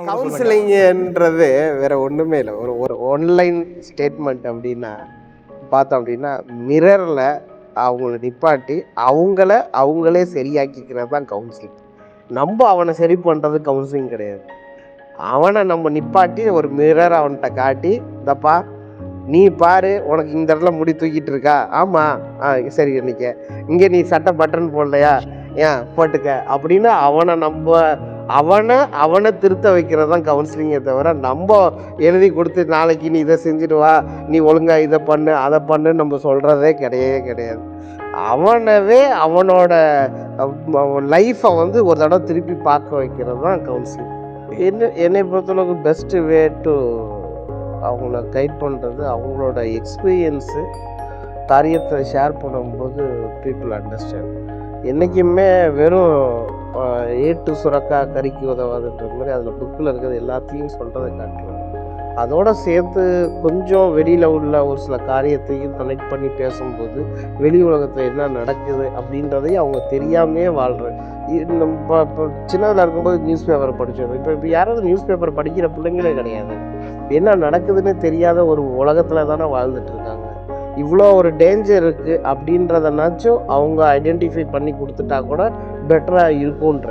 கவுன்சிலிங்ன்றது வேற ஒன்றுமே இல்லை. ஒரு ஒரு ஆன்லைன் ஸ்டேட்மெண்ட் அப்படின்னா பார்த்தோம் அப்படின்னா மிரரில் அவங்கள நிப்பாட்டி அவங்களே சரியாக்கிக்கிறது தான் கவுன்சிலிங். நம்ம அவனை சரி பண்ணுறது கவுன்சிலிங் கிடையாது. அவனை நம்ம நிப்பாட்டி ஒரு மிரர் அவன்கிட்ட காட்டி, இந்தப்பா நீ பாரு, உனக்கு இந்த இடத்துல முடி தூக்கிட்டு இருக்கா, ஆமாம் சரி இன்னைக்கு இங்கே நீ சட்டை பட்டன் போடலையா, ஏன் போட்டுக்க அப்படின்னு அவனை திருத்த வைக்கிறது தான் கவுன்சிலிங்கை தவிர நம்ம எழுதி கொடுத்து நாளைக்கு நீ இதை செஞ்சுட்டு வா, நீ ஒழுங்காக இதை பண்ணு அதை பண்ணு நம்ம சொல்கிறதே கிடையாது. அவனவே அவனோட லைஃப்பை ஒரு தடவை திருப்பி பார்க்க வைக்கிறது தான் கவுன்சிலிங். என்னை பொறுத்தளவுக்கு பெஸ்ட்டு வே டு அவங்கள கைட் பண்ணுறது அவங்களோட எக்ஸ்பீரியன்ஸு. காரியத்தை ஷேர் பண்ணும்போது பீப்புள் அண்டர்ஸ்டாண்ட். என்றைக்குமே வெறும் ஏட்டு சுரக்கா கறிக்கு உதவாதுன்ற மாதிரி அதில் புக்கில் இருக்கிறது எல்லாத்தையும் சொல்கிறத காட்டுவாங்க. அதோடு சேர்த்து கொஞ்சம் வெளியில் உள்ள ஒரு சில காரியத்தையும் கனெக்ட் பண்ணி பேசும்போது வெளி உலகத்தில் என்ன நடக்குது அப்படின்றதையும் அவங்க தெரியாமே வாழ்கிறேன். இப்போ சின்னதில் இருக்கும்போது நியூஸ் பேப்பர் படித்தோம். இப்போ யாராவது நியூஸ் பேப்பர் படிக்கிற பிள்ளைங்களே கிடையாது. என்ன நடக்குதுன்னு தெரியாத ஒரு உலகத்தில் தானே வாழ்ந்துட்டுருக்காங்க. இவ்வளோ ஒரு டேஞ்சர் இருக்குது அப்படின்றதனாச்சும் அவங்க ஐடென்டிஃபை பண்ணி கொடுத்துட்டா கூட பெட்டராக இருக்கும்ன்ற.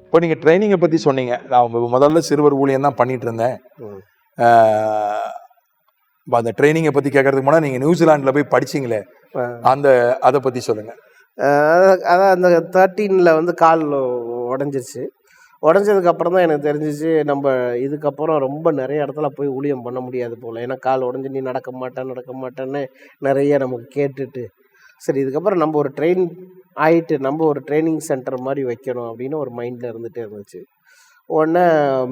இப்போ நீங்கள் ட்ரைனிங்கை பற்றி சொன்னீங்க. நான் முதல்ல சிறுவர் ஊழியம் தான் பண்ணிட்டு இருந்தேன். அந்த ட்ரைனிங்கை பற்றி கேட்கறதுக்கு முன்னாடி நீங்கள் நியூசிலாண்டில் போய் படிச்சிங்களே, அதை பற்றி சொல்லுங்கள். அதான் அந்த 13 கால் உடஞ்சிருச்சு. உடஞ்சதுக்கப்புறம் தான் எனக்கு தெரிஞ்சிச்சு நம்ம இதுக்கப்புறம் ரொம்ப நிறைய இடத்துல போய் ஊழியம் பண்ண முடியாது போல். ஏன்னா கால் உடஞ்சி நீ நடக்க மாட்டேன்னு நிறைய நமக்கு கேட்டுட்டு, சரி இதுக்கப்புறம் நம்ம ஒரு நம்ம ஒரு ட்ரைனிங் சென்டர் மாதிரி வைக்கணும் அப்படின்னு ஒரு மைண்டில் இருந்துகிட்டே இருந்துச்சு. உடனே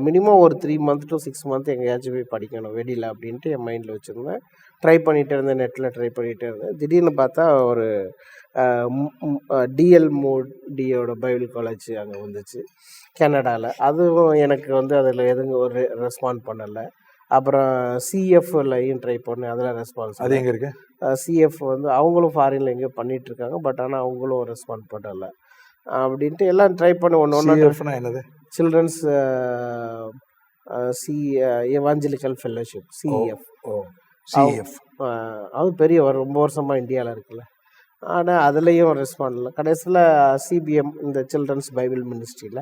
மினிமம் ஒரு 3 months to 6 months எங்கேயாச்சும் போய் படிக்கணும் வெளியில் அப்படின்ட்டு என் மைண்டில் வச்சுருந்தேன். ட்ரை பண்ணிகிட்டே இருந்தேன், நெட்டில் ட்ரை பண்ணிகிட்டே இருந்தேன். திடீர்னு பார்த்தா ஒரு டிஎல்மோடியோட பைபிள் காலேஜ் அங்கே வந்துச்சு கனடாவில். அதுவும் எனக்கு அதில் எதுங்க ஒரு ரெஸ்பாண்ட் பண்ணலை. அப்புறம் சிஎஃப்லையும் ட்ரை பண்ணேன், அதில் ரெஸ்பான்ஸ். அது எங்கே இருக்குது? சிஎஃப் அவங்களும் ஃபாரினில் எங்கேயோ பண்ணிகிட்ருக்காங்க, பட் ஆனால் அவங்களும் ரெஸ்பாண்ட் பண்ணலை அப்படின்ட்டு எல்லாம் ட்ரை பண்ண ஒன்று. என்னது? Children's evangelical fellowship, CF. அது பெரிய ரொம்ப வருஷமாக இந்தியாவில் இருக்குல்ல. ஆனால் அதுலேயும் ரெஸ்பாண்ட் இல்லை. கடைசியில் சிபிஎம், இந்த சில்ட்ரன்ஸ் பைபிள் மினிஸ்ட்ரியில்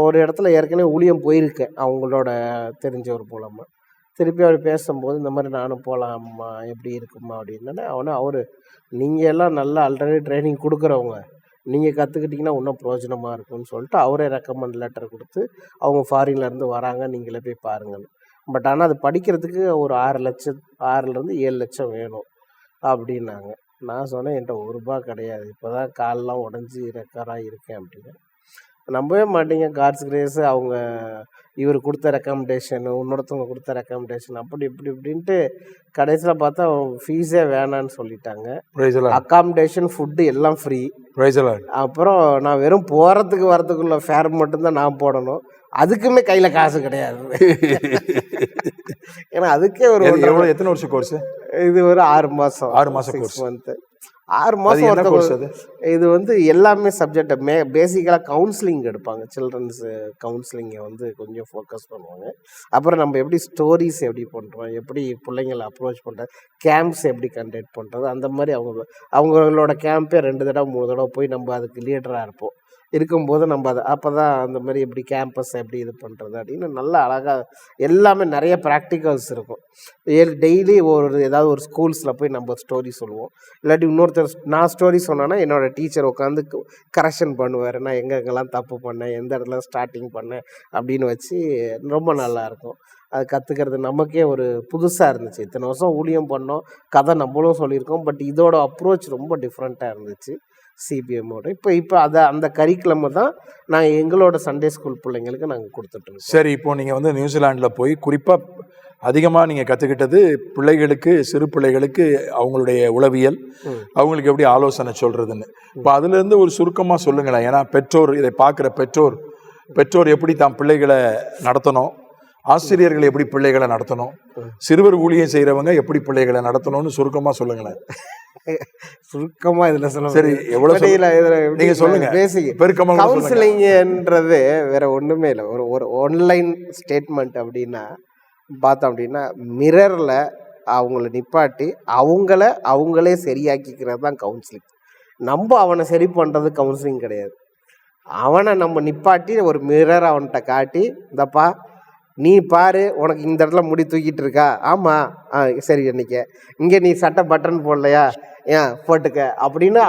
ஒரு இடத்துல ஏற்கனவே ஊழியம் போயிருக்கேன் அவங்களோட தெரிஞ்சவர் மூலமாக. திருப்பி அவர் பேசும்போது இந்த மாதிரி நானும் போகலாம்மா, எப்படி இருக்குமா அப்படின்னா, அவர் நீங்கள் எல்லாம் நல்லா ஆல்ரெடி ட்ரைனிங் கொடுக்குறவங்க, நீங்கள் கற்றுக்கிட்டிங்கன்னா இன்னும் பிரயோஜனமாக இருக்கும்னு சொல்லிட்டு அவரே ரெக்கமெண்ட் லெட்டர் கொடுத்து அவங்க ஃபாரின்லேருந்து வராங்க, நீங்களே போய் பாருங்கன்னு. பட் ஆனால் அது படிக்கிறதுக்கு ஒரு 6 to 7 லட்சம் வேணும் அப்படின்னாங்க. நான் சொன்னேன், என்கிட்ட ₹1 கிடையாது, இப்போ தான் கால்லாம் உடஞ்சி ரெக்கராக இருக்கேன் அப்படின்னு. நம்பவே மாட்டீங்க. காட்ஸ் கிரேஸ் அவங்க இவர் கொடுத்த ரெக்கமெண்டேஷனு, இன்னொருத்தவங்க கொடுத்த ரெக்கமெண்டேஷன், அப்படி இப்படின்ட்டு கடைசியில் பார்த்தா ஃபீஸே வேணான்னு சொல்லிட்டாங்க. அக்காமடேஷன், ஃபுட்டு எல்லாம் ஃப்ரீ. அப்புறம் நான் வெறும் போகிறதுக்கு வரத்துக்குள்ள ஃபேர் மட்டும்தான் நான் போடணும். அதுக்குமே கையில் காசு கிடையாது. ஏன்னா அதுக்கே எத்தனை வருஷம் கோர்ஸ் இது? ஒரு 6 மாதம் 6 months 6 மாதம். இது எல்லாமே சப்ஜெக்ட் பேசிக்கலாக கவுன்சிலிங் எடுப்பாங்க. சில்ட்ரன்ஸ் கவுன்சிலிங்கை கொஞ்சம் ஃபோக்கஸ் பண்ணுவாங்க. அப்புறம் நம்ம எப்படி ஸ்டோரிஸ் எப்படி பண்ணுறோம், எப்படி பிள்ளைங்களை அப்ரோச் பண்ணுறது, கேம்ப்ஸ் எப்படி கண்டக்ட் பண்ணுறது, அந்த மாதிரி அவங்களோட கேம்பே 2 தடவை 3 தடவை போய் நம்ம அதுக்கு லீடராக இருப்போம். இருக்கும்போது நம்ம அப்போ தான் அந்த மாதிரி எப்படி கேம்பஸ் எப்படி இது பண்ணுறது அப்படின்னு நல்லா அழகாக எல்லாமே நிறைய ப்ராக்டிக்கல்ஸ் இருக்கும். டெய்லி ஏதாவது ஒரு ஸ்கூல்ஸில் போய் நம்ம ஸ்டோரி சொல்லுவோம். இல்லாட்டி இன்னொருத்தர் நான் ஸ்டோரி சொன்னேன்னா என்னோடய டீச்சர் உட்காந்து கரெக்ஷன் பண்ணுவார், நான் எங்கெங்கெல்லாம் தப்பு பண்ணேன், எந்த இடத்துல ஸ்டார்டிங் பண்ணேன் அப்படின்னு வச்சு ரொம்ப நல்லாயிருக்கும். அது கற்றுக்கிறது நமக்கே ஒரு புதுசாக இருந்துச்சு. இத்தனை வருஷம் ஊழியம் பண்ணோம், கதை நம்மளும் சொல்லியிருக்கோம், பட் இதோட அப்ரோச் ரொம்ப டிஃப்ரெண்ட்டாக இருந்துச்சு சிபிஎம்மோட. இப்போ அந்த கரிக்குலமை தான் நாங்கள் எங்களோட சண்டே ஸ்கூல் பிள்ளைங்களுக்கு நாங்கள் கொடுத்துட்ருக்கோம். சரி, இப்போ நீங்கள் நியூசிலாண்டில் போய் குறிப்பாக அதிகமாக நீங்கள் கற்றுக்கிட்டது பிள்ளைகளுக்கு, சிறு பிள்ளைகளுக்கு அவங்களுடைய உளவியல், அவங்களுக்கு எப்படி ஆலோசனை சொல்கிறதுன்னு. இப்போ அதுலேருந்து ஒரு சுருக்கமாக சொல்லுங்களேன். ஏன்னா இதை பார்க்குற பெற்றோர் எப்படி தான் பிள்ளைகளை நடத்தணும், ஆசிரியர்கள் எப்படி பிள்ளைகளை நடத்தணும், சிறுவர் ஊழியம் செய்யறவங்க எப்படி பிள்ளைகளை நடத்தணும்னு சுருக்கமா சொல்லுங்களேன். சுருக்கமா இதுல சொல்ல சரி, எவ்வளவு நீங்க சொல்லுங்க. பெருக்கமா கவுன்சிலிங்ன்றது வேற ஒண்ணுமே இல்லை. ஒரு ஆன்லைன் ஸ்டேட்மெண்ட் அப்படின்னா பார்த்தோம் அப்படின்னா மிரர்ல அவங்கள நிப்பாட்டி அவங்களே சரியாக்கிக்கிறது தான் கவுன்சிலிங். நம்ம அவனை சரி பண்ணுறது கவுன்சிலிங் கிடையாது. அவனை நம்ம நிப்பாட்டி ஒரு மிரர் அவன்கிட்ட காட்டி, இந்தப்பா நீ பாரு, உனக்கு இந்த இடத்துல முடி தூக்கிட்டு இருக்கா, ஆமாம் சரி அன்னைக்கு இங்கே நீ சட்டை பட்டன் போடலையா, ஏன் போட்டுக்க அப்படின்னு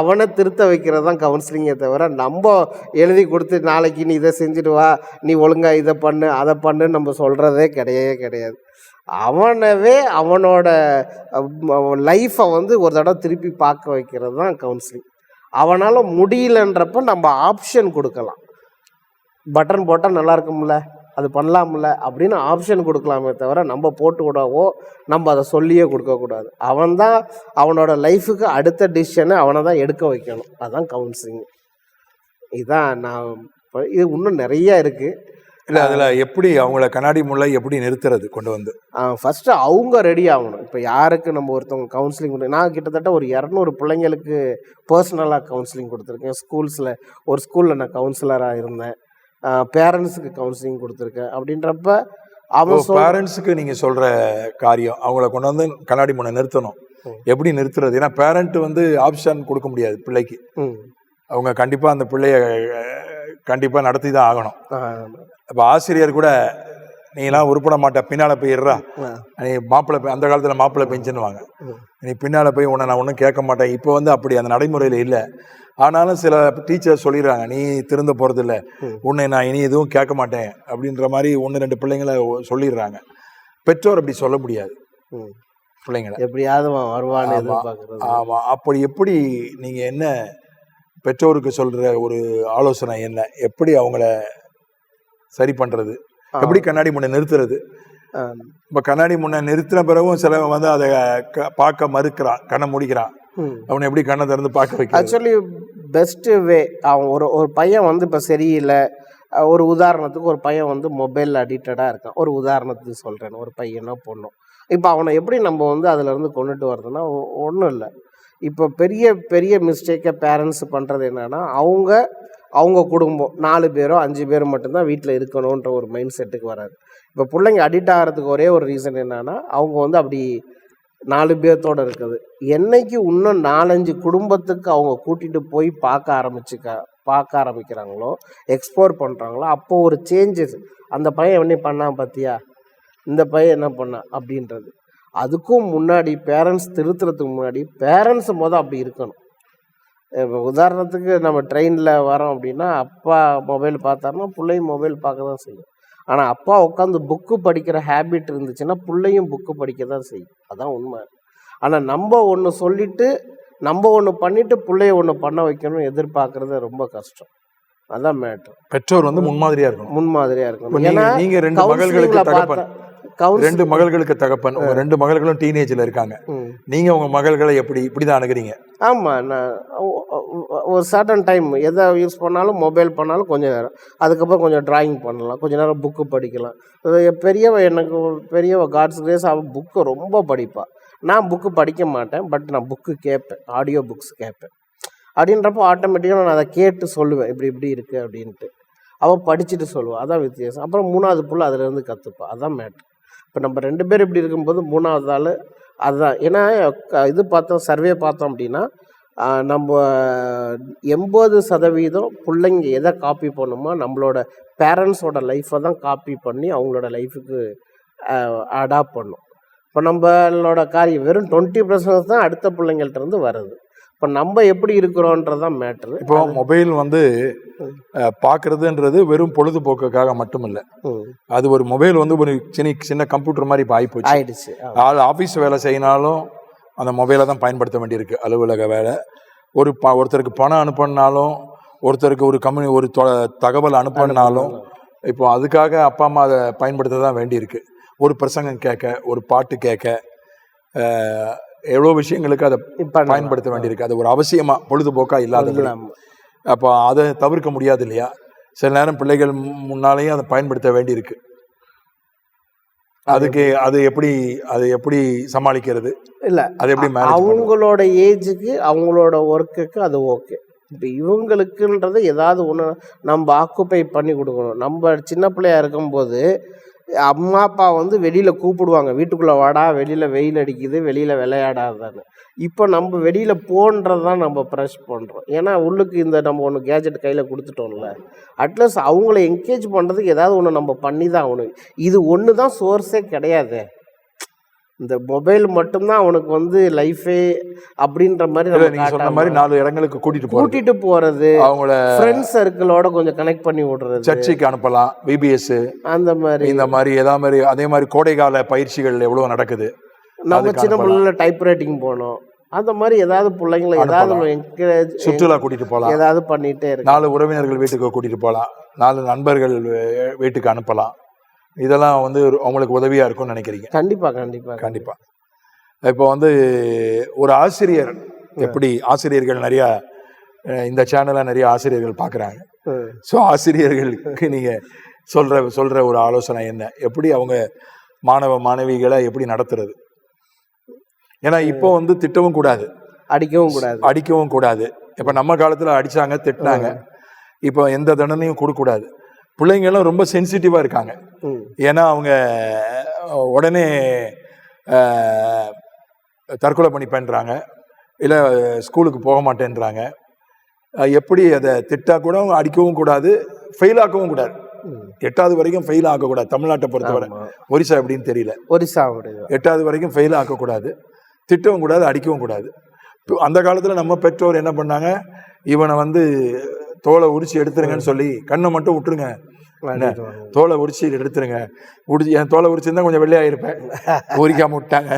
அவனை திருத்த வைக்கிறது தான் கவுன்சிலிங்கே தவிர நம்ம எழுதி கொடுத்து நாளைக்கு நீ இதை செஞ்சுட்டு வா, நீ ஒழுங்காக இதை பண்ணு அதை பண்ணுன்னு நம்ம சொல்கிறதே கிடையாது. அவனவே அவனோட லைஃப்பை ஒரு தடவை திருப்பி பார்க்க வைக்கிறது தான் கவுன்சிலிங். அவனால் முடியலன்றப்ப நம்ம ஆப்ஷன் கொடுக்கலாம். பட்டன் போட்டால் நல்லா இருக்கும்ல, அது பண்ணலாம்ல அப்படின்னு ஆப்ஷன் கொடுக்கலாமே தவிர நம்ம போட்டு விடவோ நம்ம அதை சொல்லியே கொடுக்கக்கூடாது. அவன்தான் அவனோட லைஃபுக்கு அடுத்த டிசிஷனை அவனை தான் எடுக்க வைக்கணும். அதுதான் கவுன்சிலிங். இதுதான் இது இன்னும் நிறைய இருக்குது. இல்லை, அதில் எப்படி அவங்கள கண்ணாடி முல்லை எப்படி நிறுத்துறது கொண்டு வந்து ஃபஸ்ட்டு அவங்க ரெடி ஆகணும். இப்போ யாருக்கு நம்ம ஒருத்தவங்க கவுன்சிலிங் கொடுத்து, நான் கிட்டத்தட்ட ஒரு 200 பிள்ளைங்களுக்கு பர்சனலாக கவுன்சிலிங் கொடுத்துருக்கேன். ஒரு ஸ்கூலில் நான் கவுன்சிலராக இருந்தேன். பேரண்ட்ஸுக்கு கவுன்சிலிங் கொடுத்துருக்கேன். அப்படின்றப்ப பேரண்ட்ஸுக்கு நீங்கள் சொல்கிற காரியம் அவங்கள கொண்டு வந்து கண்ணாடி முனை நிறுத்தணும். எப்படி நிறுத்துறது? ஏன்னா பேரண்ட் ஆப்ஷன் கொடுக்க முடியாது பிள்ளைக்கு. அவங்க கண்டிப்பாக அந்த பிள்ளைய கண்டிப்பாக நடத்தி தான் ஆகணும். இப்போ ஆசிரியர் கூட நீலாம் உருப்பட மாட்ட, பின்னால் போயிடுறா, நீ மாப்பிள்ளை, அந்த காலத்தில் மாப்பிள்ளை பெஞ்சுன்னுவாங்க, நீ பின்னால் போய் உன்னை நான் ஒன்றும் கேட்க மாட்டேன். இப்போ அப்படி அந்த நடைமுறையில் இல்லை. ஆனாலும் சில டீச்சர் சொல்லிடுறாங்க, நீ திருந்த போகிறதில்ல, உன்னை நான் இனி எதுவும் கேட்க மாட்டேன் அப்படின்ற மாதிரி 1-2 பிள்ளைங்களை சொல்லிடுறாங்க. பெற்றோர் அப்படி சொல்ல முடியாது பிள்ளைங்களை, எப்படியாவது வருவான்னு. ஆமாம், அப்படி எப்படி நீங்கள் என்ன பெற்றோருக்கு சொல்கிற ஒரு ஆலோசனை என்ன? எப்படி அவங்கள சரி பண்ணுறது, எப்படி கண்ணாடி முன்னே நிறுத்துறது? இப்போ கண்ணாடி முன்னே நிறுத்தின பிறகும் சிலவன் அதை பார்க்க மறுக்கிறான், கண்ணை முடிக்கிறான், அவனை எப்படி கண்ணை திறந்து பார்க்க வைக்க? ஆக்சுவலி பெஸ்ட்டு வே, அவன் ஒரு பையன் இப்போ சரியில்லை. ஒரு உதாரணத்துக்கு ஒரு பையன் மொபைல் அடிக்டடாக இருக்கான். ஒரு உதாரணத்துக்கு சொல்கிறேன், ஒரு பையனோ பொண்ணோ. இப்போ அவனை எப்படி நம்ம அதிலேருந்து கொண்டுட்டு வர்றதுன்னா ஒன்றும் இல்லை. இப்போ பெரிய பெரிய மிஸ்டேக்கை பேரண்ட்ஸ் பண்ணுறது என்னென்னா, அவங்க குடும்பம் 4 பேரோ 5 பேரோ மட்டும்தான் வீட்டில் இருக்கணுன்ற ஒரு மைண்ட் செட்டுக்கு வராது. இப்போ பிள்ளைங்க அடிக்ட் ஆகிறதுக்கு ஒரே ஒரு ரீசன் என்னென்னா, அவங்க அப்படி 4 பேர்த்தோடு இருக்குது. என்னைக்கு இன்னும் 4-5 குடும்பத்துக்கு அவங்க கூட்டிகிட்டு போய் பார்க்க ஆரம்பிக்கிறாங்களோ, எக்ஸ்ப்ளோர் பண்ணுறாங்களோ, அப்போது ஒரு சேஞ்சஸ். அந்த பையன் என்ன பண்ணான் பார்த்தியா, இந்த பையன் என்ன பண்ணான் அப்படின்றது. அதுக்கும் முன்னாடி பேரண்ட்ஸ் திருத்துறதுக்கு முன்னாடி பேரண்ட்ஸ் அப்படி இருக்கணும். இப்போ உதாரணத்துக்கு நம்ம ட்ரெயினில் வரோம் அப்படின்னா, அப்பா மொபைல் பார்த்தாருன்னா பிள்ளையும் மொபைல் பார்க்க தான் செய்யும். ஆனால் அப்பா உட்காந்து புக்கு படிக்கிற ஹேபிட் இருந்துச்சுன்னா பிள்ளையும் புக்கு படிக்க தான் செய்யும். அதான் உண்மை. ஆனால் நம்ம ஒன்று சொல்லிவிட்டு நம்ம ஒன்று பண்ணிவிட்டு பிள்ளைய ஒன்று பண்ண வைக்கணும்னு எதிர்பார்க்குறது ரொம்ப கஷ்டம். அதான் மேட்ரு. பெற்றோர் முன்மாதிரியாக இருக்கணும். ஏன்னா நீங்கள் 2 மகள்களுக்கு தகப்பன், 2 மகள்களுக்கு தகப்பன், உங்க 2 மகள்களும் டீனேஜில் இருக்காங்க. நீங்க உங்க மகள்களை இப்படிதான் அணுகிறீங்க? ஆமா, நான் ஒரு சர்டன் டைம் எதை யூஸ் பண்ணாலும், மொபைல் பண்ணாலும் கொஞ்சம் நேரம், அதுக்கப்புறம் கொஞ்சம் டிராயிங் பண்ணலாம், கொஞ்சம் நேரம் புக்கு படிக்கலாம். பெரியவ காட்ஸ் கிரேஸ், அவள் புக்கு ரொம்ப படிப்பாள். நான் புக்கு படிக்க மாட்டேன், பட் நான் புக்கு கேட்பேன், ஆடியோ புக்ஸ் கேட்பேன். அப்படின்றப்போ ஆட்டோமேட்டிக்காக நான் அதை கேட்டு சொல்லுவேன், இப்படி இருக்குது அப்படின்ட்டு. அவள் படிச்சுட்டு சொல்லுவாள். அதான் வித்தியாசம். அப்புறம் 3வது புள்ள அதிலேருந்து கற்றுப்பா. அதான் மேட்ரு. இப்போ நம்ம 2 பேர் இப்படி இருக்கும்போது 3வது ஆள் அதுதான். ஏன்னா இது பார்த்தோம், சர்வே பார்த்தோம் அப்படின்னா, நம்ம 80% பிள்ளைங்க எதை காப்பி பண்ணுமோ நம்மளோட பேரண்ட்ஸோட லைஃப்பை தான் காப்பி பண்ணி அவங்களோட லைஃபுக்கு அடாப்ட் பண்ணும். இப்போ நம்மளோட காரியம் வெறும் 20% தான் அடுத்த பிள்ளைங்கள்ட்ட இருந்து வருது. இப்போ நம்ம எப்படி இருக்கிறோன்றதான் மேட்ரு. இப்போ மொபைல் பார்க்கறதுன்றது வெறும் பொழுதுபோக்குக்காக மட்டும் இல்லை. அது ஒரு மொபைல் ஒரு சின்ன கம்ப்யூட்டர் மாதிரி இப்போ ஆயிடுச்சு. ஆஃபீஸ் வேலை செய்யினாலும் அந்த மொபைலை தான் பயன்படுத்த வேண்டியிருக்கு. அலுவலக வேலை, ஒருத்தருக்கு பணம் அனுப்பினாலும், ஒருத்தருக்கு ஒரு தகவல் அனுப்பினாலும், இப்போ அதுக்காக அப்பா அம்மா அதை பயன்படுத்த தான் வேண்டியிருக்கு. ஒரு பிரசங்கம் கேட்க, ஒரு பாட்டு கேட்க, எவ்வளோ விஷயங்களுக்கு அதை பயன்படுத்த வேண்டியிருக்கு. அது ஒரு அவசியமா, பொழுதுபோக்கா இல்லாத. அப்போ அதை தவிர்க்க முடியாது இல்லையா? சில நேரம் பிள்ளைகள் முன்னாலேயும் அதை பயன்படுத்த வேண்டியிருக்கு. அதுக்கு அது எப்படி சமாளிக்கிறது? இல்லை, அது எப்படி அவங்களோட ஏஜுக்கு அவங்களோட ஒர்க்குக்கு அது ஓகே. இப்போ இவங்களுக்குன்றது ஏதாவது ஒன்று நம்ம ஆக்குப்பை பண்ணி கொடுக்கணும். நம்ம சின்ன பிள்ளையா இருக்கும்போது அம்மா அப்பா வந்து வெளியில் கூப்பிடுவாங்க, வீட்டுக்குள்ளே வாடா, வெளியில் வெயில் அடிக்குது, வெளியில் விளையாடாதான்னு. இப்போ நம்ம வெளியில் போன்றது தான் நம்ம ப்ரெஷ் பண்ணுறோம். ஏன்னா உள்ளுக்கு இந்த நம்ம ஒன்று கேஜெட் கையில் கொடுத்துட்டோம்ல, அட்லீஸ்ட் அவங்கள என்கேஜ் பண்ணுறதுக்கு ஏதாவது ஒன்று நம்ம பண்ணி தான் ஆகணும். இது ஒன்று தான் சோர்ஸே கிடையாது. இந்த மொபைல் மட்டும்தான் அவனுக்கு வந்து லைஃபே அப்படின்ற மாதிரி நீங்க சொன்ன மாதிரி 4 இடங்களுக்கு கூட்டிட்டு போறது, அவங்கள ஃப்ரெண்ட்ஸ் சர்க்கிளோட கொஞ்சம் கனெக்ட் பண்ணி விடுறது, சர்ச்சுக்கு அனுப்பலாம், பிபிஎஸ் அந்த மாதிரி இந்த மாதிரி ஏதாவது அதே மாதிரி கோடைகால பயிற்சிகள் எவ்வளவு நடக்குது. நம்ம சின்ன பிள்ளைல டைப் ரைட்டிங் போனோம், அந்த மாதிரி ஏதாவது பிள்ளைங்களை ஏதாவது என்கரேஜ், சுற்றுலா கூட்டிட்டு போகலாம், ஏதாவது பண்ணிட்டே இருக்கு. 4 உறவினர்கள் வீட்டுக்கு கூட்டிட்டு போகலாம், 4 நண்பர்கள் வீட்டுக்கு அனுப்பலாம். இதெல்லாம் வந்து அவங்களுக்கு உதவியா இருக்கும்னு நினைக்கிறீங்க? கண்டிப்பா கண்டிப்பா கண்டிப்பா. இப்போ வந்து ஒரு ஆசிரியர் எப்படி, ஆசிரியர்கள் நிறைய இந்த சேனல்ல நிறைய ஆசிரியர்கள் பார்க்குறாங்க. ஸோ ஆசிரியர்களுக்கு நீங்க சொல்ற ஒரு ஆலோசனை என்ன? எப்படி அவங்க மாணவ மாணவிகளை எப்படி நடத்துறது? ஏன்னா இப்போ வந்து திட்டவும் கூடாது, அடிக்கவும் கூடாது. இப்போ நம்ம காலத்துல அடிச்சாங்க, திட்டினாங்க. இப்போ எந்த தண்டனையும் கொடுக்கக்கூடாது. பிள்ளைங்களும் ரொம்ப சென்சிட்டிவா இருக்காங்க. ஏன்னா அவங்க உடனே தற்கொலை பண்ணிப்பேன்றாங்க, இல்லை ஸ்கூலுக்கு போக மாட்டேன்றாங்க. எப்படி அதை திட்டா கூட அடிக்கவும் கூடாது, ஃபெயில் ஆக்கவும் கூடாது. 8வது வரைக்கும் ஃபெயில் ஆக்கக்கூடாது. தமிழ்நாட்டை பொறுத்தவரை, ஒரிசா எப்படின்னு தெரியல, 8வது வரைக்கும் ஃபெயில் ஆக்கக்கூடாது, திட்டவும் கூடாது, அடிக்கவும் கூடாது. அந்த காலத்தில் நம்ம பெற்றோர் என்ன பண்ணாங்க, இவனை வந்து தோலை உரிச்சு எடுத்துருங்கன்னு சொல்லி, கண்ணை மட்டும் விட்டுருங்க, தோலை உரிச்சு எடுத்துருங்க, என் தோலை உரிச்சிருந்தா கொஞ்சம் வெள்ளையாயிருப்பேன், உரிக்காம விட்டாங்க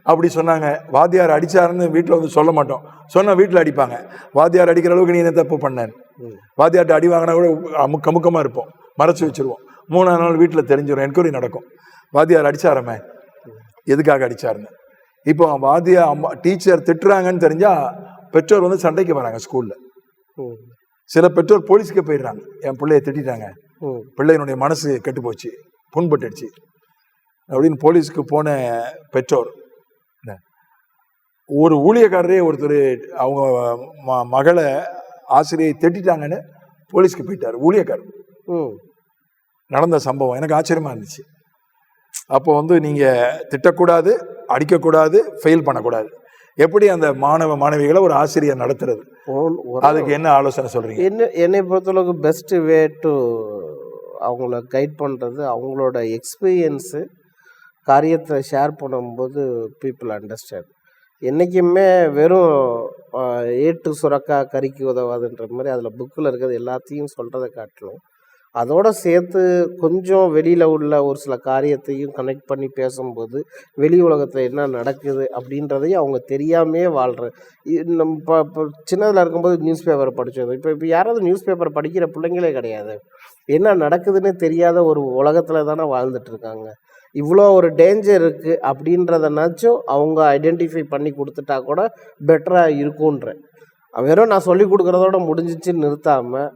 அப்படி சொன்னாங்க. வாத்தியார் அடிச்சாருன்னு வீட்டில் வந்து சொல்ல மாட்டோம், சொன்னால் வீட்டில் அடிப்பாங்க. வாத்தியார் அடிக்கிற அளவுக்கு நீ என்ன தப்பு பண்ணேன், வாத்தியார்ட்ட அடி வாங்கினா கூட அமுக்கமாக இருப்போம், மறைச்சு வச்சிருவோம். 3ஆவது நாள் வீட்டில் தெரிஞ்சிடும், என்கொயரி நடக்கும், வாத்தியார் அடிச்சாரமே, எதுக்காக அடிச்சாருன்னு. இப்போ வாத்தியார் அம்மா டீச்சர் திட்டுறாங்கன்னு தெரிஞ்சா பெற்றோர் வந்து சண்டைக்கு வராங்க ஸ்கூல்ல. சில பெற்றோர் போலீஸ்க்கு போயிடுறாங்க, என் பிள்ளைய திட்டாங்க, பிள்ளையினுடைய மனசு கெட்டு போச்சு, புண்பட்டுடுச்சு அப்படின்னு போலீஸ்க்கு போன பெற்றோர். ஒரு ஊழியக்காரரே ஒருத்தர் அவங்க மகளை ஆசிரியை திட்டாங்கன்னு போலீஸ்க்கு போயிட்டார், ஊழியக்காரர். நடந்த சம்பவம் எனக்கு ஆச்சரியமா இருந்துச்சு. அப்போ வந்து நீங்க திட்டக்கூடாது, அடிக்கக்கூடாது, ஃபெயில் பண்ணக்கூடாது. எப்படி அந்த மாணவ மாணவிகளை ஒரு ஆசிரியர் நடத்துறது, அதுக்கு என்ன ஆலோசனை சொல்றீங்க? என்னை பொறுத்தளவுக்கு பெஸ்ட் வே டு அவங்கள கைட் பண்ணுறது, அவங்களோட எக்ஸ்பீரியன்ஸு காரியத்தை ஷேர் பண்ணும்போது பீப்புள் அண்டர்ஸ்டாண்ட். என்றைக்குமே வெறும் ஏட்டு சுரக்கா கறிக்கு உதவாதுன்ற மாதிரி அதில் புக்கில் இருக்கிறது எல்லாத்தையும் சொல்கிறத காட்டணும். அதோடு சேர்த்து கொஞ்சம் வெளியில் உள்ள ஒரு சில காரியத்தையும் கனெக்ட் பண்ணி பேசும்போது வெளி உலகத்தில் என்ன நடக்குது அப்படின்றதையும் அவங்க தெரியாமே வாழ்கிற. நம்ம இப்போ சின்னதில் இருக்கும்போது நியூஸ் பேப்பரை படித்தோம், இப்போ யாராவது நியூஸ் பேப்பர் படிக்கிற பிள்ளைங்களே கிடையாது. என்ன நடக்குதுன்னு தெரியாத ஒரு உலகத்தில் தானே வாழ்ந்துட்டுருக்காங்க. இவ்வளோ ஒரு டேஞ்சர் இருக்குது அப்படின்றதனாச்சும் அவங்க ஐடென்டிஃபை பண்ணி கொடுத்துட்டா கூட பெட்டராக இருக்குன்ற. வெறும் நான் சொல்லி கொடுக்குறதோட முடிஞ்சிச்சுன்னு நிறுத்தாமல்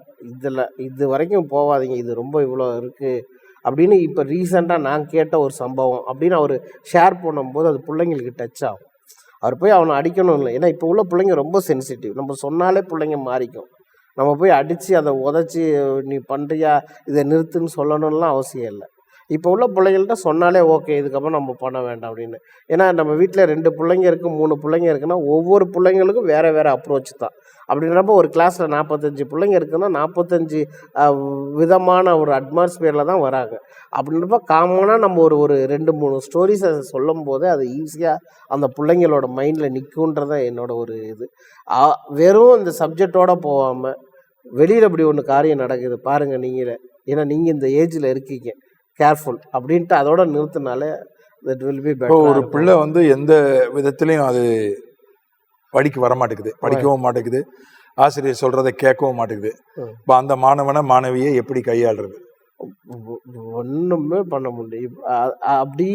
இது வரைக்கும் போகாதீங்க, இது ரொம்ப இவ்வளோ இருக்குது அப்படின்னு. இப்போ ரீசெண்டாக நான் கேட்ட ஒரு சம்பவம் அப்படின்னு அவர் ஷேர் பண்ணும்போது அது பிள்ளைங்களுக்கு டச் ஆகும். அவர் போய் அவனை அடிக்கணும் இல்லை, ஏன்னா இப்போ உள்ள பிள்ளைங்க ரொம்ப சென்சிட்டிவ். நம்ம சொன்னாலே பிள்ளைங்க மாறிக்கும். நம்ம போய் அடித்து அதை உதச்சி நீ பண்ணுறியா இதை நிறுத்துன்னு சொல்லணும்லாம் அவசியம் இல்லை. இப்போ உள்ள பிள்ளைங்கள்ட்ட சொன்னாலே ஓகே, இதுக்கப்புறம் நம்ம பண்ண வேண்டாம் அப்படின்னு. ஏன்னா நம்ம வீட்டில் 2 பிள்ளைங்க இருக்குது, 3 பிள்ளைங்க இருக்குன்னா ஒவ்வொரு பிள்ளைங்களுக்கும் வேறு வேறு அப்ரோச் தான். அப்படின்றப்ப ஒரு கிளாஸில் 45 பிள்ளைங்க இருக்குன்னா 45 விதமான ஒரு அட்மாஸ்பியரில் தான் வராங்க. அப்படின்றப்ப காமனாக நம்ம ஒரு 2-3 ஸ்டோரிஸை சொல்லும் போது அது ஈஸியாக அந்த பிள்ளைங்களோட மைண்டில் நிற்குன்றத என்னோட ஒரு இது. வெறும் இந்த சப்ஜெக்டோடு போகாமல் வெளியில் இப்படி ஒன்று காரியம் நடக்குது பாருங்கள் நீங்களே, ஏன்னா நீங்கள் இந்த ஏஜில் இருக்கீங்க, கேர்ஃபுல் அப்படின்ட்டு அதோட நிறுத்தினாலே தட் வில் பி பெட்டர். ஒரு பிள்ளை வந்து எந்த விதத்துலையும் அது படிக்க வர மாட்டேங்குது, படிக்கவும் மாட்டேங்குது, ஆசிரியர் சொல்றதை கேட்கவும் மாட்டேங்குது. இப்போ அந்த மாணவனை மாணவியை எப்படி கையாளுறது? ஒன்றுமே பண்ண முடியும். அப்படி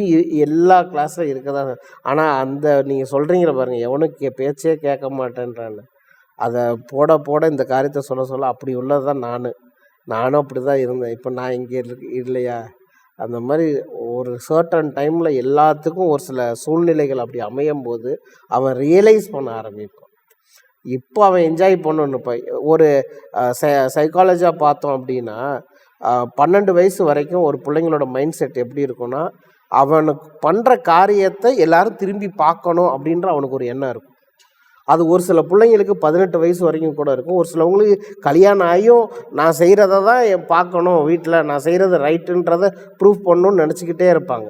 எல்லா கிளாஸும் இருக்கதான். ஆனால் அந்த நீங்கள் சொல்கிறீங்கள பாருங்கள், எவனுக்கு பேச்சே கேட்க மாட்டேன்றான்னு, அதை போட போட இந்த காரியத்தை சொல்ல சொல்ல அப்படி உள்ளது தான் நானும் அப்படி தான் இருந்தேன். இப்போ நான் இங்கே இல்லையா, அந்த மாதிரி ஒரு சர்டன் டைமில் எல்லாத்துக்கும் ஒரு சில சூழ்நிலைகள் அப்படி அமையும் போது அவன் ரியலைஸ் பண்ண ஆரம்பிப்பான். இப்போ அவன் என்ஜாய் பண்ணணும். இப்போ ஒரு சைக்காலஜியாக பார்த்தோம் அப்படின்னா 12 வயசு வரைக்கும் ஒரு பிள்ளைங்களோட மைண்ட் செட் எப்படி இருக்குன்னா, அவனுக்கு பண்ணுற காரியத்தை எல்லாரும் திரும்பி பார்க்கணும் அப்படின்ற அவனுக்கு ஒரு எண்ணம் இருக்கும். அது ஒரு சில பிள்ளைங்களுக்கு 18 வயசு வரைக்கும் கூட இருக்கும். ஒரு சிலவங்களுக்கு கல்யாணம் ஆகியும் நான் செய்கிறத தான் பார்க்கணும், வீட்டில் நான் செய்கிறது ரைட்டுன்றதை ப்ரூவ் பண்ணணும்னு நினச்சிக்கிட்டே இருப்பாங்க.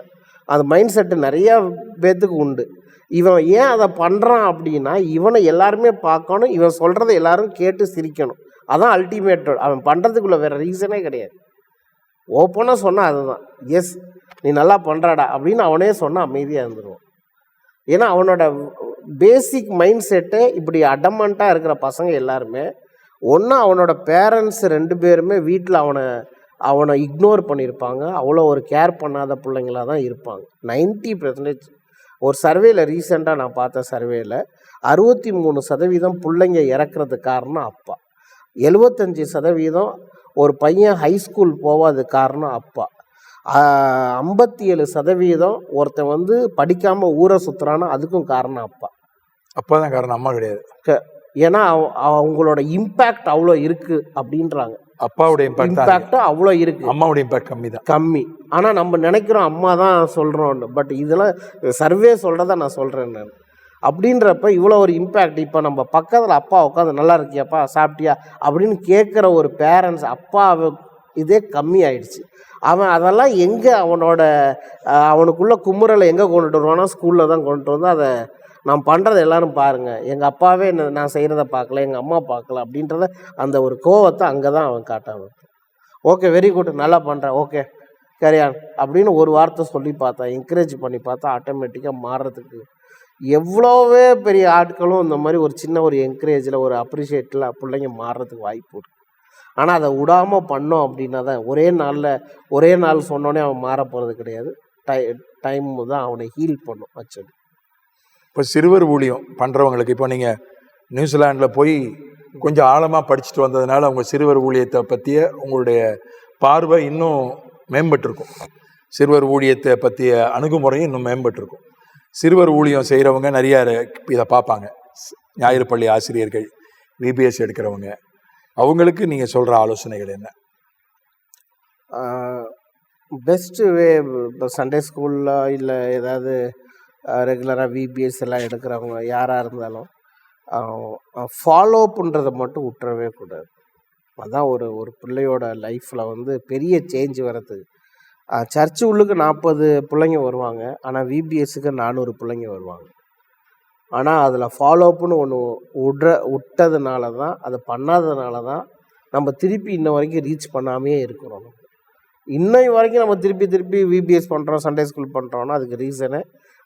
அது மைண்ட் செட்டு நிறையா பேர்த்துக்கு உண்டு. இவன் ஏன் அதை பண்ணுறான் அப்படின்னா, இவனை எல்லாருமே பார்க்கணும், இவன் சொல்கிறத எல்லாரும் கேட்டு சிரிக்கணும். அதான் அல்டிமேட்டட். அவன் பண்ணுறதுக்குள்ள வேறு ரீசனே கிடையாது. ஓப்பனாக சொன்னால் அதுதான், எஸ் நீ நல்லா பண்ணுறாடா அப்படின்னு அவனே சொன்னால் அமைதியாக இருந்துடுவான். ஏன்னா அவனோட பேசிக் மைண்ட் செட்டே இப்படி அடமண்ட்டாக இருக்கிற பசங்க எல்லாருமே ஒன்று அவனோட பேரண்ட்ஸ் 2 பேருமே வீட்டில் அவனை இக்னோர் பண்ணியிருப்பாங்க. அவ்வளோ ஒரு கேர் பண்ணாத பிள்ளைங்களாக தான் இருப்பாங்க 90%. ஒரு சர்வேல ரீசெண்டாக நான் பார்த்த சர்வேல 63% பிள்ளைங்க இறக்குறதுக்கு காரணம் அப்பா, 75% ஒரு பையன் ஹைஸ்கூல் போவாது காரணம் அப்பா, 57% ஒருத்தன் வந்து படிக்காமல் ஊரை சுற்றுறான்னா அதுக்கும் காரணம் அப்பா. அப்பா தான் காரணம், அம்மா கிடையாது. ஏன்னா அவங்களோட இம்பேக்ட் அவ்வளோ இருக்குது அப்படின்றாங்க. அப்பாவுடைய இம்பேக்ட் அவ்வளோ இருக்குது, அம்மாவுடைய இம்பேக்ட் கம்மி. ஆனால் நம்ம நினைக்கிறோம் அம்மா தான் சொல்கிறோம், பட் இதெல்லாம் சர்வே சொல்கிறத நான் சொல்கிறேன் நான். அப்படின்றப்ப இவ்வளோ ஒரு இம்பேக்ட். இப்போ நம்ம பக்கத்தில் அப்பா உட்காந்து நல்லா இருக்கியாப்பா சாப்பிட்டியா அப்படின்னு கேட்குற ஒரு பேரண்ட்ஸ் அப்பா இதே கம்மி ஆயிடுச்சு. அவன் அதெல்லாம் எங்கே அவனுக்குள்ள குமுறலை எங்கே கொண்டுட்டு வருவானா, ஸ்கூலில் தான் கொண்டுட்டு வந்து அதை நான் பண்ணுறதை எல்லோரும் பாருங்கள், எங்கள் அப்பாவே நான் செய்கிறத பார்க்கல, எங்கள் அம்மா பார்க்கல அப்படின்றத அந்த ஒரு கோவத்தை அங்கே தான் அவன் காட்டாமல். ஓகே வெரி குட் நல்லா பண்ணுறேன், ஓகே கரியான் அப்படின்னு ஒரு வார்த்தை சொல்லி பார்த்தா, என்கரேஜ் பண்ணி பார்த்தா ஆட்டோமேட்டிக்காக மாறுறதுக்கு எவ்வளோவே பெரிய ஆட்களும் இந்த மாதிரி ஒரு சின்ன ஒரு என்கரேஜில் ஒரு அப்ரிஷியேட்டில் பிள்ளைங்க மாறுறதுக்கு வாய்ப்பு இருக்குது. ஆனால் அதை விடாமல் பண்ணோம் அப்படின்னா தான் ஒரே நாள் சொன்னோன்னே அவன் மாற போகிறது கிடையாது. டைம் தான் அவனை ஹீல் பண்ணும். ஆக்சுவலி இப்போ சிறுவர் ஊழியம் பண்ணுறவங்களுக்கு, இப்போ நீங்கள் நியூசிலாண்டில் போய் கொஞ்சம் ஆழமாக படிச்சுட்டு வந்ததுனால அவங்க சிறுவர் ஊழியத்தை பற்றிய உங்களுடைய பார்வை இன்னும் மேம்பட்டிருக்கும், சிறுவர் ஊழியத்தை பற்றிய அணுகுமுறையும் இன்னும் மேம்பட்டிருக்கும். சிறுவர் ஊழியம் செய்கிறவங்க நிறைய இதை பார்ப்பாங்க, ஞாயிறு பள்ளி ஆசிரியர்கள், விபிஎஸ் எடுக்கிறவங்க, அவங்களுக்கு நீங்கள் சொல்கிற ஆலோசனைகள் என்ன? பெஸ்ட்டு வே இப்போ சண்டே ஸ்கூலில் இல்லை ஏதாவது ரெகுலராக விபிஎஸ் எல்லாம் எடுக்கிறவங்க யாராக இருந்தாலும் ஃபாலோ பண்ணுறதை மட்டும் விட்டுறவே கூடாது. அதுதான் ஒரு பிள்ளையோட லைஃப்பில் வந்து பெரிய சேஞ்ச் வர்றதுக்கு. சர்ச்சு உள்ளுக்கு 40 பிள்ளைங்க வருவாங்க, ஆனால் விபிஎஸ்க்கு 400 பிள்ளைங்க வருவாங்க. ஆனால் அதில் ஃபாலோப்புன்னு ஒன்று விட்டதுனால தான், அதை பண்ணாததுனால தான் நம்ம திருப்பி இன்ன வரைக்கும் ரீச் பண்ணாமையே இருக்கிறோம். இன்னைக்கு வரைக்கும் நம்ம திருப்பி விபிஎஸ் பண்ணுறோம், சண்டே ஸ்கூல் பண்ணுறோன்னா அதுக்கு ரீசனு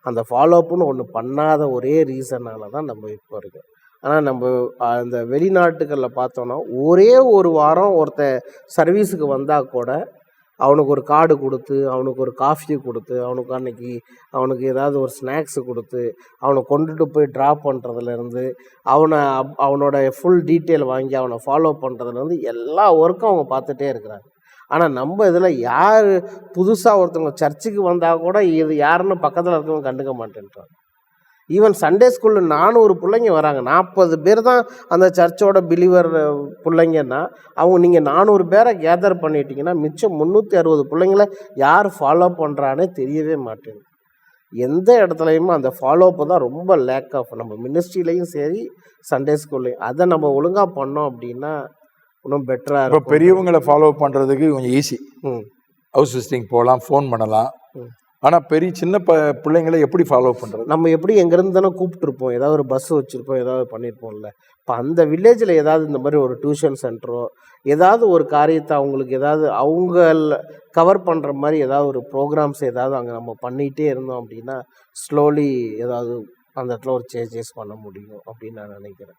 அந்த ஃபாலோப்புன்னு ஒன்று பண்ணாத ஒரே ரீசனால தான் நம்ம இப்போ இருக்கோம். ஆனால் நம்ம அந்த வெளிநாட்டுகளில் பார்த்தோன்னா ஒரே ஒரு வாரம் ஒருத்தன் சர்வீஸுக்கு வந்தால் கூட அவனுக்கு ஒரு கார்டு கொடுத்து, அவனுக்கு ஒரு காஃபி கொடுத்து, அவனுக்கு ஏதாவது ஒரு ஸ்நாக்ஸு கொடுத்து, அவனை கொண்டுட்டு போய் ட்ராப் பண்ணுறதுலேருந்து அவனோட ஃபுல் டீட்டெயில் வாங்கி அவனை ஃபாலோ பண்ணுறதுலேருந்து எல்லா ஒர்க்கும் அவங்க பார்த்துட்டே இருக்கிறாங்க. ஆனால் நம்ம இதில் யார் புதுசாக ஒருத்தவங்க சர்ச்சுக்கு வந்தால் கூட இது யாருன்னு பக்கத்தில் இருக்கவங்க கண்டுக்க மாட்டேன்றாங்க. ஈவன் சண்டே ஸ்கூலில் 400 பிள்ளைங்க வராங்க, 40 பேர் தான் அந்த சர்ச்சோட பிலீவர் பிள்ளைங்கன்னா நீங்கள் 400 பேரை கேதர் பண்ணிட்டீங்கன்னா மிச்சம் 360 பிள்ளைங்கள யார் ஃபாலோ பண்ணுறானே தெரியவே மாட்டேங்குது. எந்த இடத்துலையுமே அந்த ஃபாலோப்பு தான் ரொம்ப லேக் ஆஃப். நம்ம மினிஸ்ட்ரிலையும் சரி சண்டே ஸ்கூல்லையும் அதை நம்ம ஒழுங்காக பண்ணோம் அப்படின்னா இன்னும் பெட்டராக இருக்கும். இப்போ பெரியவங்களை ஃபாலோ பண்ணுறதுக்கு கொஞ்சம் ஈஸி, ஹவுஸ் விசிட்டிங் போகலாம், ஃபோன் பண்ணலாம். ஆனால் சின்ன பிள்ளைங்களை எப்படி ஃபாலோ பண்ணுறது? நம்ம எப்படி எங்கேருந்து தானே கூப்பிட்டுருப்போம், ஏதாவது ஒரு பஸ் வச்சுருப்போம், ஏதாவது பண்ணியிருப்போம்ல. இப்போ அந்த வில்லேஜில் ஏதாவது இந்த மாதிரி ஒரு டியூஷன் சென்டரோ ஏதாவது ஒரு காரியத்தை அவங்களுக்கு ஏதாவது அவங்க கவர் பண்ணுற மாதிரி ஏதாவது ஒரு ப்ரோக்ராம்ஸ் ஏதாவது அங்கே நம்ம பண்ணிகிட்டே இருந்தோம் அப்படின்னா ஸ்லோலி ஏதாவது அந்த இடத்துல ஒரு சேஞ்சஸ் பண்ண முடியும் அப்படின்னு நான் நினைக்கிறேன்.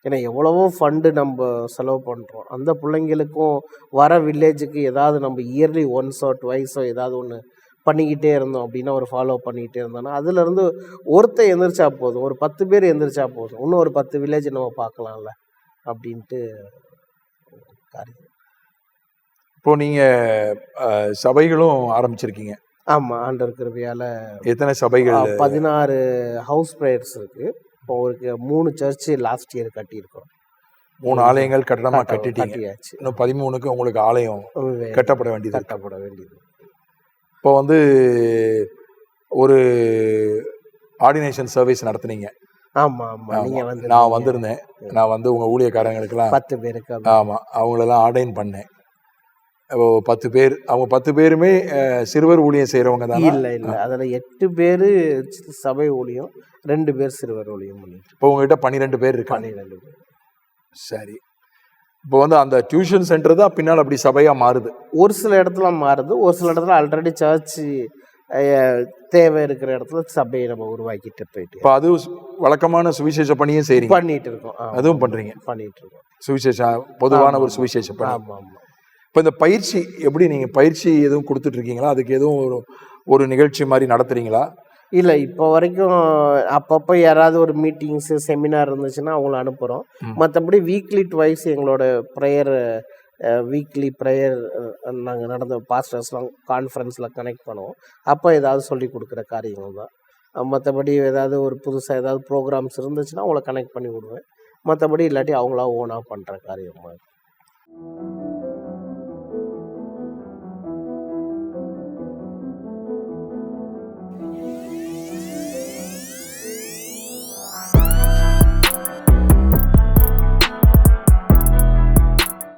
ஏன்னா எவ்வளவோ ஃபண்டு நம்ம செலவு பண்ணுறோம், அந்த பிள்ளைங்களுக்கும் வர வில்லேஜுக்கு ஏதாவது நம்ம இயர்லி ஒன்ஸோ ட்வைஸோ ஏதாவது ஒன்று பண்ணிக்கிட்டே இருந்தோம் அப்படின்னா, ஒரு ஃபாலோ பண்ணிக்கிட்டே இருந்தோம்னா அதுலேருந்து ஒருத்தர் எந்திரிச்சா போதும், ஒரு 10 பேர் எந்திரிச்சா போதும், இன்னும் ஒரு 10 வில்லேஜ் நம்ம பார்க்கலாம்ல. அப்படின்ட்டு காரியம். இப்போ நீங்க சபைகளும் ஆரம்பிச்சிருக்கீங்க. ஆமா, ஆண்டவர் கிருபையால எத்தனை சபைகள்? 16 ஹவுஸ் ப்ரேயர்ஸ் இருக்கு. இப்போ ஒரு 3 சர்ச் லாஸ்ட் இயர் கட்டியிருக்கோம். 3 ஆலயங்கள் கட்டடமா கட்டிட்டீங்க. கட்டியாச்சு. இன்னும் 13க்கு உங்களுக்கு ஆலயம் கட்டப்பட வேண்டியது. கட்டப்பட வேண்டியது. இப்போ வந்து ஒரு ஆர்டினேஷன் சர்வீஸ் நடத்துனீங்க. ஆமா ஆமா, நீங்க வந்து நான் வந்திருந்தேன். நான் வந்து உங்க ஊழியக்காரங்களுக்கெல்லாம் 10 பேருக்கு. ஆமா, அவங்களெல்லாம் ஆர்டைன் பண்ணேன். 10 பேர். அவங்க 10 பேருமே சிறுவர் ஊழியம் செய்யறவங்க தான். இல்ல அதுல 8 பேரு சபை ஊழியம், 2 பேர் சிறுவர் ஊழியம் பண்ணிட்டு. இப்போ உங்ககிட்ட 12 பேர் இருக்காங்க. 12 பேர். சரி. இப்போ வந்து அந்த டியூஷன் சென்டர் தான் பின்னால் அப்படி சபையா மாறுது. ஒரு சில இடத்துல மாறுது, ஒரு சில இடத்துல ஆல்ரெடி சர்ச் தேவை இருக்கிற இடத்துல சபையை நம்ம உருவாக்கிட்டு போயிட்டு. இப்போ அது வழக்கமான சுவிசேஷ பணியும் செய்றீங்க. பண்ணிட்டு இருக்கோம். அதுவும் பண்றீங்க. பண்ணிட்டு இருக்கோம். சுவிசேஷம் பொதுவான ஒரு சுவிசேஷ பணி. ஆமா ஆமா. இப்போ இந்த பயிற்சி எப்படி, நீங்க பயிற்சி எதுவும் கொடுத்துட்டு இருக்கீங்களா? அதுக்கு எதுவும் ஒரு நிகழ்ச்சி மாதிரி நடத்துறீங்களா? இல்லை, இப்போ வரைக்கும் அப்பப்போ யாராவது ஒரு மீட்டிங்ஸு செமினார் இருந்துச்சுன்னா அவங்கள அனுப்புகிறோம். மற்றபடி வீக்லி ட்வைஸ் எங்களோட ப்ரேயர், வீக்லி ப்ரேயர் நாங்கள் நடந்த பாஸ்டர்ஸ்லாம் கான்ஃபரன்ஸில் கனெக்ட் பண்ணுவோம். அப்போ ஏதாவது சொல்லி கொடுக்குற காரியங்கள் தான். மற்றபடி ஏதாவது ஒரு புதுசாக ஏதாவது ப்ரோக்ராம்ஸ் இருந்துச்சுன்னா அவங்கள கனெக்ட் பண்ணி விடுவேன். மற்றபடி இல்லாட்டி அவங்களா ஓனாக பண்ணுற காரியமாக.